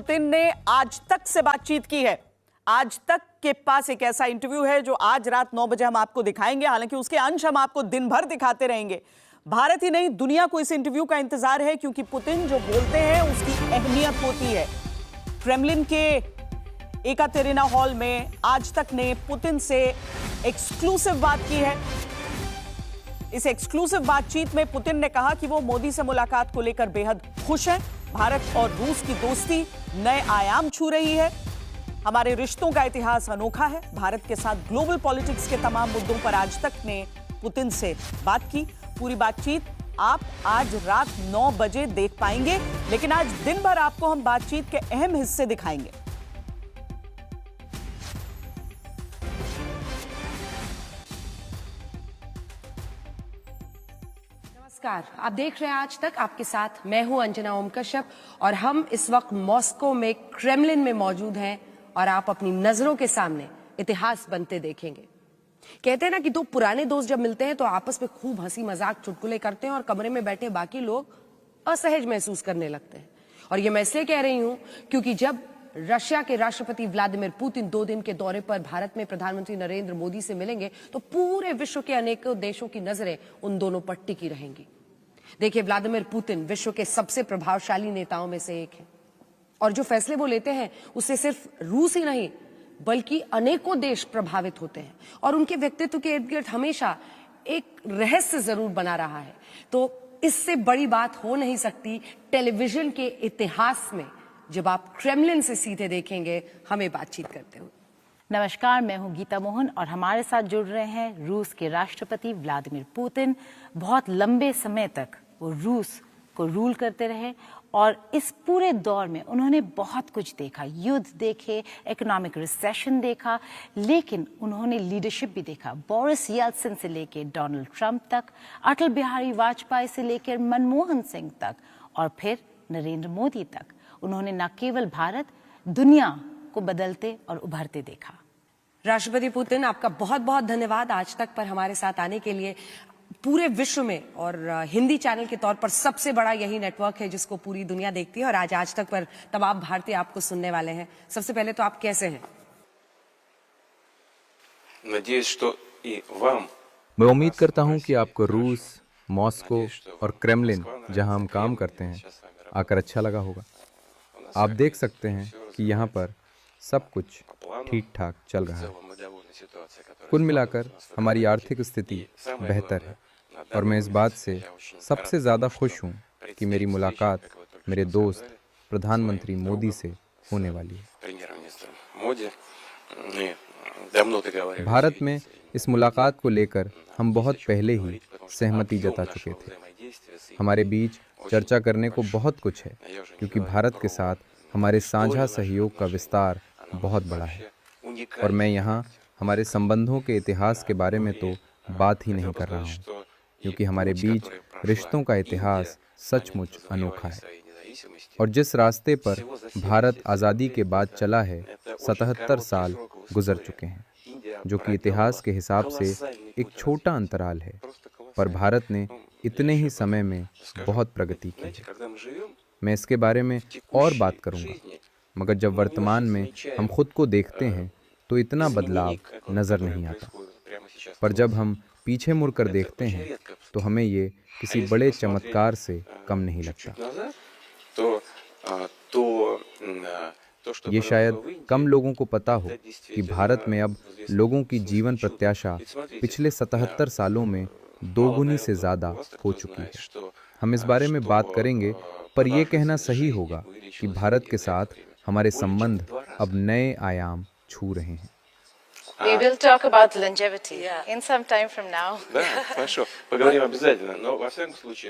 Putin ने आज तक से बातचीत की है। आज तक के पास एक ऐसा इंटरव्यू है जो आज रात 9 बजे हम आपको दिखाएंगे। हालांकि उसके अंश हम आपको दिन भर दिखाते रहेंगे। भारत ही नहीं, दुनिया को इस इंटरव्यू का इंतजार है, क्योंकि पुतिन जो बोलते हैं उसकी अहमियत होती है। क्रेमलिन के एकातेरिना हॉल में आज तक ने पुतिन से एक्सक्लूसिव बात की है। इस एक्सक्लूसिव बातचीत में पुतिन ने कहा कि वो मोदी से मुलाकात को लेकर बेहद खुश हैं। भारत और रूस की दोस्ती नए आयाम छू रही है। हमारे रिश्तों का इतिहास अनोखा है। भारत के साथ ग्लोबल पॉलिटिक्स के तमाम मुद्दों पर आज तक ने पुतिन से बात की। पूरी बातचीत आप आज रात 9 बजे देख पाएंगे, लेकिन आज दिन भर आपको हम बातचीत के अहम हिस्से दिखाएंगे। नमस्कार, आप देख रहे हैं आज तक। आपके साथ मैं हूं अंजना ओम कश्यप और हम इस वक्त मॉस्को में क्रेमलिन में मौजूद हैं और आप अपनी नजरों के सामने इतिहास बनते देखेंगे। कहते हैं ना कि दो पुराने दोस्त जब मिलते हैं तो आपस में खूब हंसी मजाक चुटकुले करते हैं और कमरे में बैठे बाकी लोग असहज महसूस करने लगते हैं। और ये मैं इसलिए कह रही हूं क्योंकि जब रशिया के राष्ट्रपति व्लादिमीर पुतिन 2 दिन के दौरे पर भारत में प्रधानमंत्री नरेंद्र मोदी से मिलेंगे तो पूरे विश्व के अनेकों देशों की नजरें उन दोनों पर टिकी रहेंगी। देखिए, व्लादिमीर पुतिन विश्व के सबसे प्रभावशाली नेताओं में से एक है और जो फैसले वो लेते हैं उससे सिर्फ रूस ही नहीं बल्कि अनेकों देश प्रभावित होते हैं और उनके व्यक्तित्व के इर्द गिर्द हमेशा एक रहस्य जरूर बना रहा है। तो इससे बड़ी बात हो नहीं सकती टेलीविजन के इतिहास में जब आप क्रेमलिन से सीधे देखेंगे हमें बातचीत करते हुए। नमस्कार, मैं हूं गीता मोहन और हमारे साथ जुड़ रहे हैं रूस के राष्ट्रपति व्लादिमीर पुतिन। बहुत लंबे समय तक वो रूस को रूल करते रहे और इस पूरे दौर में उन्होंने बहुत कुछ देखा। युद्ध देखे, इकोनॉमिक रिसेशन देखा, लेकिन उन्होंने लीडरशिप भी देखा। बोरिस येल्त्सिन से लेकर डोनाल्ड ट्रंप तक, अटल बिहारी वाजपेयी से लेकर मनमोहन सिंह तक और फिर नरेंद्र मोदी तक। उन्होंने न केवल भारत, दुनिया को बदलते और उभरते देखा। राष्ट्रपति पुतिन, आपका बहुत बहुत धन्यवाद आज तक पर हमारे साथ आने के लिए। पूरे विश्व में और हिंदी चैनल के तौर पर सबसे बड़ा यही नेटवर्क है जिसको पूरी दुनिया देखती है और आज तक पर तमाम भारतीय आपको सुनने वाले हैं। सबसे पहले तो आप कैसे हैं? मैं उम्मीद करता हूं कि आपको रूस, मॉस्को और क्रेमलिन, जहां हम काम करते हैं, आकर अच्छा लगा होगा। आप देख सकते हैं कि यहाँ पर सब कुछ ठीक ठाक चल रहा है। कुल मिलाकर हमारी आर्थिक स्थिति बेहतर है और मैं इस बात से सबसे ज़्यादा खुश हूँ कि मेरी मुलाकात मेरे दोस्त प्रधानमंत्री मोदी से होने वाली है। भारत में इस मुलाकात को लेकर हम बहुत पहले ही सहमति जता चुके थे। हमारे बीच चर्चा करने को बहुत कुछ है क्योंकि भारत के साथ हमारे साझा सहयोग का विस्तार बहुत बड़ा है और मैं यहाँ हमारे संबंधों के इतिहास के बारे में तो बात ही नहीं कर रहा हूँ क्योंकि हमारे बीच रिश्तों का इतिहास सचमुच अनोखा है। और जिस रास्ते पर भारत आज़ादी के बाद चला है, 77 साल गुजर चुके हैं, जो कि इतिहास के हिसाब से एक छोटा अंतराल है, पर भारत ने इतने ही समय में बहुत प्रगति की है। मैं इसके बारे में और बात करूँगा, मगर जब वर्तमान में हम खुद को देखते हैं तो इतना बदलाव नजर नहीं आता, पर जब हम पीछे मुड़कर देखते हैं तो हमें ये किसी बड़े चमत्कार से कम नहीं लगता। ये शायद कम लोगों को पता हो कि भारत में अब लोगों की जीवन प्रत्याशा पिछले 77 सालों में दोगुनी से ज़्यादा हो चुकी है। हम इस बारे में बात करेंगे, पर यह कहना सही होगा कि भारत के साथ हमारे संबंध अब नए आयाम छू रहे हैं। We will talk about longevity in some time from now.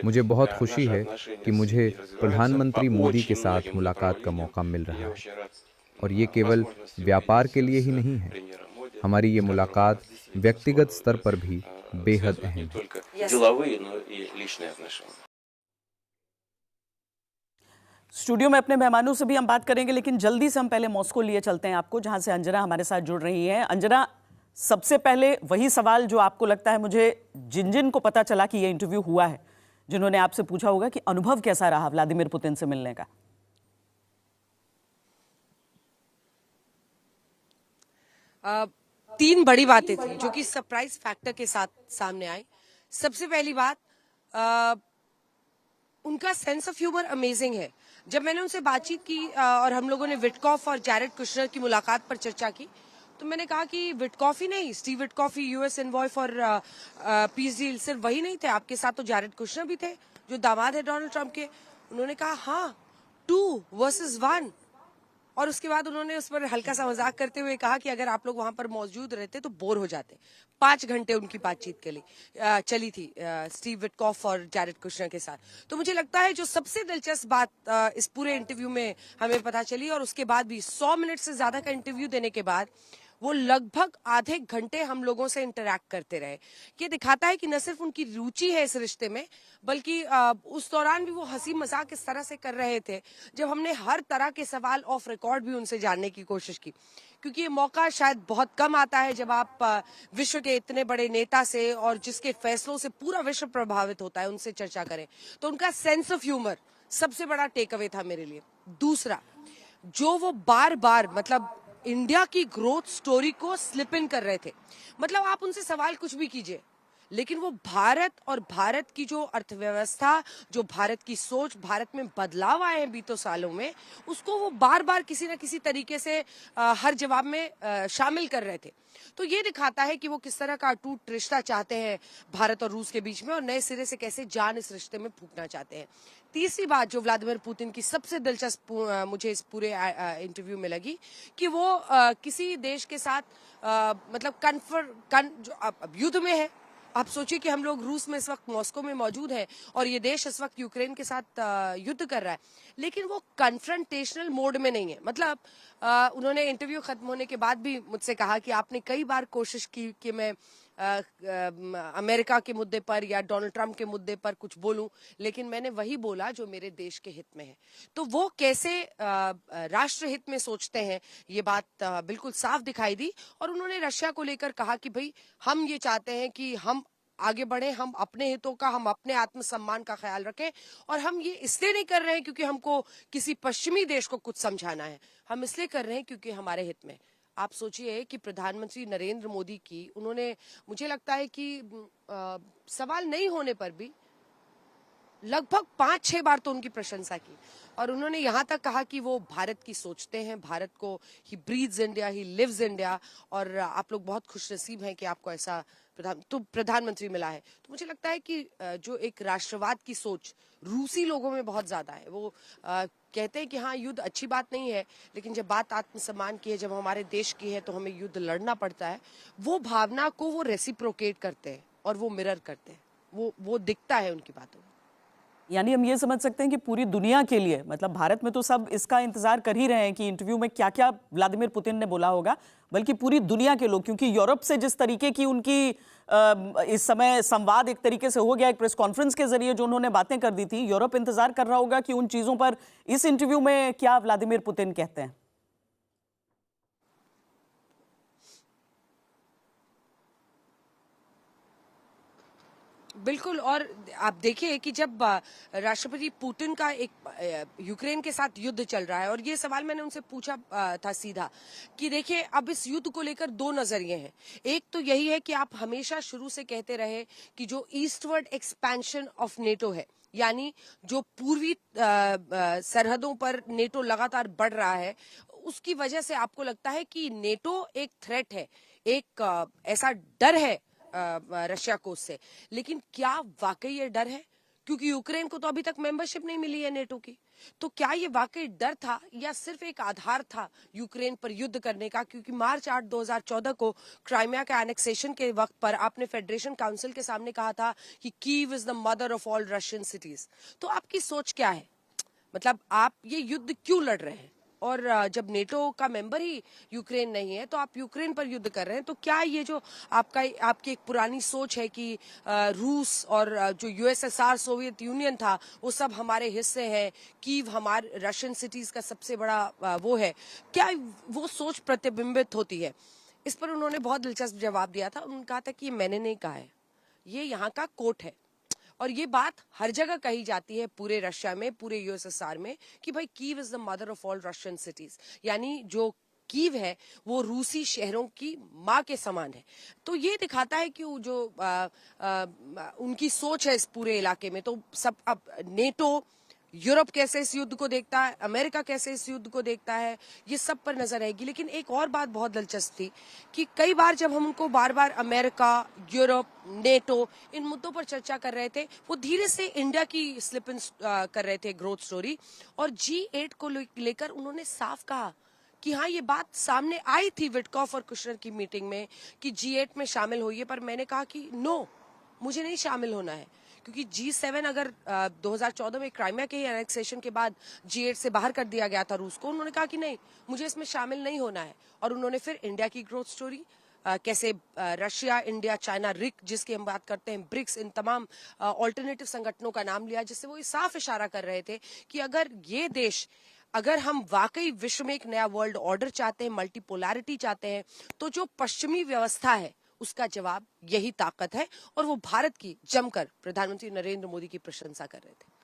मुझे बहुत खुशी है कि मुझे प्रधानमंत्री मोदी के साथ मुलाकात का मौका मिल रहा है और ये केवल व्यापार के लिए ही नहीं है। हमारी ये मुलाकात व्यक्तिगत स्तर पर भी बेहद अहम है। स्टूडियो में अपने मेहमानों से भी हम बात करेंगे, लेकिन जल्दी से हम पहले मॉस्को लिए चलते हैं आपको, जहां से अंजना हमारे साथ जुड़ रही है। अंजना, सबसे पहले वही सवाल जो आपको लगता है, मुझे जिन जिन को पता चला कि ये इंटरव्यू हुआ है, जिन्होंने आपसे पूछा होगा कि अनुभव कैसा रहा व्लादिमीर पुतिन से मिलने का? तीन बड़ी बातें थी जो कि सरप्राइज फैक्टर के साथ सामने आई। सबसे पहली बात, उनका सेंस ऑफ ह्यूमर अमेजिंग है। जब मैंने उनसे बातचीत की और हम लोगों ने विटकॉफ और जैरेड कुशनर की मुलाकात पर चर्चा की, तो मैंने कहा कि विटकॉफ ही नहीं, Steve Witkoff he US envoy for peace deal, सिर्फ वही नहीं थे, आपके साथ तो जैरेड कुशनर भी थे जो दामाद है डोनाल्ड ट्रंप के। उन्होंने कहा हाँ, 2 versus 1। और उसके बाद उन्होंने उस पर हल्का सा मजाक करते हुए कहा कि अगर आप लोग वहां पर मौजूद रहते तो बोर हो जाते। 5 घंटे उनकी बातचीत के लिए चली थी स्टीव विटकॉफ और जैरेड कुशनर के साथ। तो मुझे लगता है जो सबसे दिलचस्प बात इस पूरे इंटरव्यू में हमें पता चली, और उसके बाद भी 100 मिनट से ज्यादा का इंटरव्यू देने के बाद वो लगभग आधे घंटे हम लोगों से इंटरैक्ट करते रहे। ये दिखाता है कि न सिर्फ उनकी रुचि है इस रिश्ते में, बल्कि उस दौरान भी वो हंसी मजाक इस तरह से कर रहे थे जब हमने हर तरह के सवाल ऑफ रिकॉर्ड भी उनसे जानने की कोशिश की, क्योंकि ये मौका शायद बहुत कम आता है जब आप विश्व के इतने बड़े नेता से और जिसके फैसलों से पूरा विश्व प्रभावित होता है उनसे चर्चा करें। तो उनका सेंस ऑफ ह्यूमर सबसे बड़ा टेक अवे था मेरे लिए। दूसरा, जो वो बार बार मतलब इंडिया की ग्रोथ स्टोरी को स्लिप इन कर रहे थे। मतलब आप उनसे सवाल कुछ भी कीजिए, लेकिन वो भारत और भारत की जो अर्थव्यवस्था, जो भारत की सोच, भारत में बदलाव आए हैं बीतों सालों में, उसको वो बार बार किसी न किसी तरीके से हर जवाब में शामिल कर रहे थे। तो ये दिखाता है कि वो किस तरह का अटूट रिश्ता चाहते हैं भारत और रूस के बीच में, और नए सिरे से कैसे जान इस रिश्ते में फूंकना चाहते हैं। तीसरी बात जो व्लादिमीर पुतिन की सबसे दिलचस्प मुझे इस पूरे इंटरव्यू में लगी, कि वो किसी देश के साथ मतलब युद्ध में है। आप सोचिए कि हम लोग रूस में इस वक्त मॉस्को में मौजूद हैं और ये देश इस वक्त यूक्रेन के साथ युद्ध कर रहा है, लेकिन वो कन्फ्रंटेशनल मोड में नहीं है। मतलब उन्होंने इंटरव्यू खत्म होने के बाद भी मुझसे कहा कि आपने कई बार कोशिश की कि मैं अमेरिका के मुद्दे पर या डोनाल्ड ट्रंप के मुद्दे पर कुछ बोलूं, लेकिन मैंने वही बोला जो मेरे देश के हित में है। तो वो कैसे राष्ट्र हित में सोचते हैं, ये बात बिल्कुल साफ दिखाई दी। और उन्होंने रशिया को लेकर कहा कि भाई हम ये चाहते हैं कि हम आगे बढ़े, हम अपने हितों का, हम अपने आत्मसम्मान का ख्याल रखें, और हम ये इसलिए नहीं कर रहे हैं क्योंकि हमको किसी पश्चिमी देश को कुछ समझाना है, हम इसलिए कर रहे हैं क्योंकि हमारे हित में। आप सोचिए कि प्रधानमंत्री नरेंद्र मोदी की उन्होंने, मुझे लगता है कि सवाल नहीं होने पर भी लगभग 5-6 बार तो उनकी प्रशंसा की, और उन्होंने यहाँ तक कहा कि वो भारत की सोचते हैं, भारत को, he breathes India, he lives India, और आप लोग बहुत खुशनसीब हैं कि आपको ऐसा प्रधानमंत्री मिला है। तो मुझे लगता है कि जो एक राष्ट्रवाद की सोच रूसी लोगों में बहुत ज्यादा है। वो कहते हैं कि हाँ, युद्ध अच्छी बात नहीं है, लेकिन जब बात आत्मसम्मान की है, जब हमारे देश की है, तो हमें युद्ध लड़ना पड़ता है। वो भावना को वो रेसिप्रोकेट करते हैं और वो मिरर करते हैं, वो दिखता है उनकी बातों में। यानी हम ये समझ सकते हैं कि पूरी दुनिया के लिए, मतलब भारत में तो सब इसका इंतजार कर ही रहे हैं कि इंटरव्यू में क्या क्या व्लादिमीर पुतिन ने बोला होगा, बल्कि पूरी दुनिया के लोग, क्योंकि यूरोप से जिस तरीके की उनकी इस समय संवाद एक तरीके से हो गया, एक प्रेस कॉन्फ्रेंस के जरिए जो उन्होंने बातें कर दी थी, यूरोप इंतजार कर रहा होगा कि उन चीजों पर इस इंटरव्यू में क्या व्लादिमीर पुतिन कहते हैं। बिल्कुल। और आप देखिए कि जब राष्ट्रपति पुतिन का एक यूक्रेन के साथ युद्ध चल रहा है, और ये सवाल मैंने उनसे पूछा था सीधा कि देखिए अब इस युद्ध को लेकर 2 नजरिए हैं। एक तो यही है कि आप हमेशा शुरू से कहते रहे कि जो ईस्टवर्ड एक्सपेंशन ऑफ नेटो है, यानी जो पूर्वी सरहदों पर नेटो लगातार बढ़ रहा है, उसकी वजह से आपको लगता है कि नेटो एक थ्रेट है, एक ऐसा डर है रशिया को उससे। लेकिन क्या वाकई ये डर है? क्योंकि यूक्रेन को तो अभी तक मेंबरशिप नहीं मिली है नेटो की। तो क्या ये वाकई डर था या सिर्फ एक आधार था यूक्रेन पर युद्ध करने का? क्योंकि मार्च 8, 2014 को क्राइमिया के एनेक्सेशन के वक्त पर आपने फेडरेशन काउंसिल के सामने कहा था कि Kyiv is the mother of all Russian cities. तो आपकी सोच क्या है? मतलब आप ये युद्ध क्यों लड़ रहे हैं? और जब नेटो का मेंबर ही यूक्रेन नहीं है, तो आप यूक्रेन पर युद्ध कर रहे हैं। तो क्या ये जो आपकी एक पुरानी सोच है कि रूस और जो यूएसएसआर सोवियत यूनियन था वो सब हमारे हिस्से हैं, कीव हमारे रशियन सिटीज का सबसे बड़ा वो है, क्या वो सोच प्रतिबिंबित होती है? इस पर उन्होंने बहुत दिलचस्प जवाब दिया था। उन्होंने कहा था कि मैंने नहीं कहा है, ये यहाँ का कोट है, और ये बात हर जगह कही जाती है पूरे रशिया में, पूरे यूएसएसआर में, कि भाई Kyiv is the mother of all Russian cities, यानी जो कीव है वो रूसी शहरों की माँ के समान है। तो ये दिखाता है कि वो जो उनकी सोच है इस पूरे इलाके में। तो सब अब नेटो, यूरोप कैसे इस युद्ध को देखता है, अमेरिका कैसे इस युद्ध को देखता है, ये सब पर नजर रहेगी। लेकिन एक और बात बहुत दिलचस्प थी कि कई बार जब हम उनको बार बार अमेरिका, यूरोप, नेटो इन मुद्दों पर चर्चा कर रहे थे, वो धीरे से इंडिया की स्लिप इन कर रहे थे ग्रोथ स्टोरी। और G8 को लेकर उन्होंने साफ कहा कि हाँ, ये बात सामने आई थी विटकॉफ और कुशनर की मीटिंग में कि G8 में शामिल होइए, पर मैंने कहा कि नो, मुझे नहीं शामिल होना है। क्योंकि G7 अगर 2014 में क्राइमिया के एनेक्सेशन के बाद G8 से बाहर कर दिया गया था रूस को, उन्होंने कहा कि नहीं, मुझे इसमें शामिल नहीं होना है। और उन्होंने फिर इंडिया की ग्रोथ स्टोरी कैसे रशिया, इंडिया, चाइना, रिक जिसकी हम बात करते हैं, ब्रिक्स, इन तमाम ऑल्टरनेटिव संगठनों का नाम लिया, जिससे वो साफ इशारा कर रहे थे कि अगर हम वाकई विश्व में एक नया वर्ल्ड ऑर्डर चाहते हैं, मल्टीपोलैरिटी चाहते हैं, तो जो पश्चिमी व्यवस्था है उसका जवाब यही ताकत है। और वो भारत की जमकर प्रधानमंत्री नरेंद्र मोदी की प्रशंसा कर रहे थे।